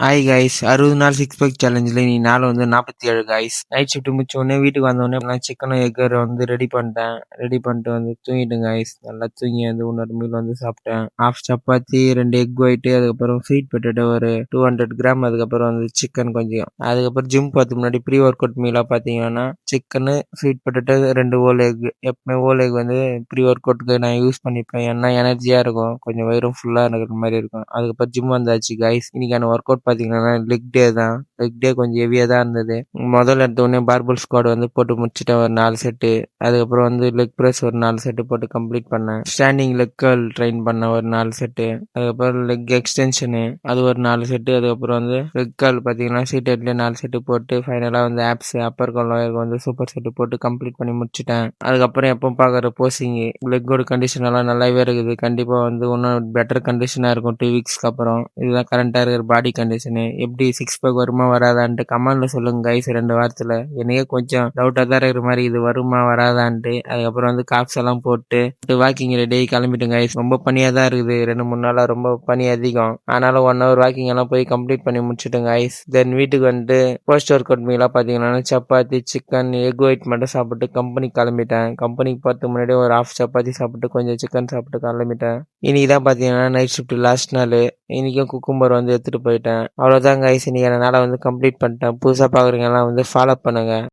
Hi guys 60 நாள் six pack சேலஞ்சில் நீ நாள் வந்து 47 கைஸ். நைட் ஷிஃப்ட் முடிச்ச உடனே வீட்டுக்கு வந்தோடனே நான் சிக்கனும் எக்கர் வந்து ரெடி பண்ணிட்டேன். ரெடி பண்ணிட்டு வந்து தூங்கிட்டேன் கைஸ். நல்லா தூங்கி வந்து இன்னொரு மீல் வந்து சாப்பிட்டேன். ஹாஃப் சப்பாத்தி 2 எக் ஒயிட்டு, அதுக்கப்புறம் ஸ்வீட் பொட்டேட்டோ ஒரு 200 கிராம், அதுக்கப்புறம் வந்து சிக்கன் கொஞ்சம். அதுக்கப்புறம் ஜிம் பார்த்து முன்னாடி ப்ரீ ஒர்க் அவுட் மீலாக பார்த்தீங்கன்னா chicken, sweet potato, 2 whole egg. எப்பவுமே ஹோல் எக் வந்து ப்ரீ ஒர்க் அவுட்டுக்கு நான் யூஸ் பண்ணிப்பேன். ஏன்னா எனர்ஜியாக இருக்கும், கொஞ்சம் வயிறும் ஃபுல்லாக இருக்கிற மாதிரி இருக்கும். அதுக்கப்புறம் ஜிம் வந்தாச்சு கைஸ். இன்னைக்கான ஒர்க் அவுட் பார்த்தீங்கன்னா லெக் டே தான். லெக் டே கொஞ்சம் ஹெவியாக தான் இருந்தது. முதல்ல எடுத்த உடனே பார்பல் ஸ்குவாட் வந்து போட்டு முடிச்சிட்டேன் ஒரு 4 செட்டு. அதுக்கப்புறம் வந்து லெக் ப்ரெஸ் ஒரு 4 செட்டு போட்டு கம்ப்ளீட் பண்ணேன். ஸ்டாண்டிங் லெக் கர்ல் ட்ரெயின் பண்ண ஒரு 4 செட்டு. அதுக்கப்புறம் லெக் எக்ஸ்டென்ஷனு அது ஒரு 4 செட்டு. அதுக்கப்புறம் வந்து லெக் கர்ல் பார்த்தீங்கன்னா சீட்டட்லேயே 4 செட்டு போட்டு ஃபைனலாக வந்து ஆப்ஸ் அப்பர் லோயருக்கு வந்து சூப்பர் செட்டு போட்டு கம்ப்ளீட் பண்ணி முடிச்சிட்டேன். அதுக்கப்புறம் எப்போ பார்க்குற போசிங் லெக்கோட கண்டிஷன் எல்லாம் நல்லாவே இருக்குது. கண்டிப்பாக வந்து இன்னும் பெட்டர் கண்டிஷனாக இருக்கும் 2 வீக்ஸ்க்கு அப்புறம். இதுதான் கரண்ட்டாக இருக்கிற பாடி கண்டிஷனு. எப்படி சிக்ஸ் பேக் வருமா வராதான்ட்டு கமெண்ட்ல சொல்லுங்க கைஸ். 2 வாரத்தில் எனக்கே கொஞ்சம் டவுட்டாக தான் இருக்கிற மாதிரி இது வருமா வராதான்ட்டு. அதுக்கப்புறம் வந்து காப்ஸ் எல்லாம் போட்டு வாக்கிங் டெய்லி கிளம்பிட்டேன் கைஸ். ரொம்ப பனியாக தான் இருக்குது. 2-3 நாளாக ரொம்ப பனி அதிகம். ஆனாலும் 1 ஹவர் வாக்கிங் எல்லாம் போய் கம்ப்ளீட் பண்ணி முடிச்சிட்டேன் கைஸ். தென் வீட்டுக்கு வந்துட்டு போஸ்ட் ஒர்க் அவுட் மீலாக பார்த்தீங்கன்னா சப்பாத்தி, சிக்கன், எக் ஒயிட் மட்டும் சாப்பிட்டு கம்பெனிக்கு கிளம்பிட்டேன். கம்பெனிக்கு பார்த்து முன்னாடி ஒரு ஹாஃப் சப்பாத்தி சாப்பிட்டு கொஞ்சம் சிக்கன் சாப்பிட்டு கிளம்பிட்டேன். இன்னைக்கு தான் பார்த்தீங்கன்னா நைட் ஷிஃப்ட் லாஸ்ட் நாள். இன்றைக்கும் குக்கும்பர் வந்து எடுத்துகிட்டு போயிட்டேன். அவ்வளோதான் கைஸ். இன்னைக்கு என்னால் வந்து கம்ப்ளீட் பண்ணிட்டேன். புதுசாக பார்க்குறீங்கலாம் வந்து ஃபாலோ பண்ணுங்கள்.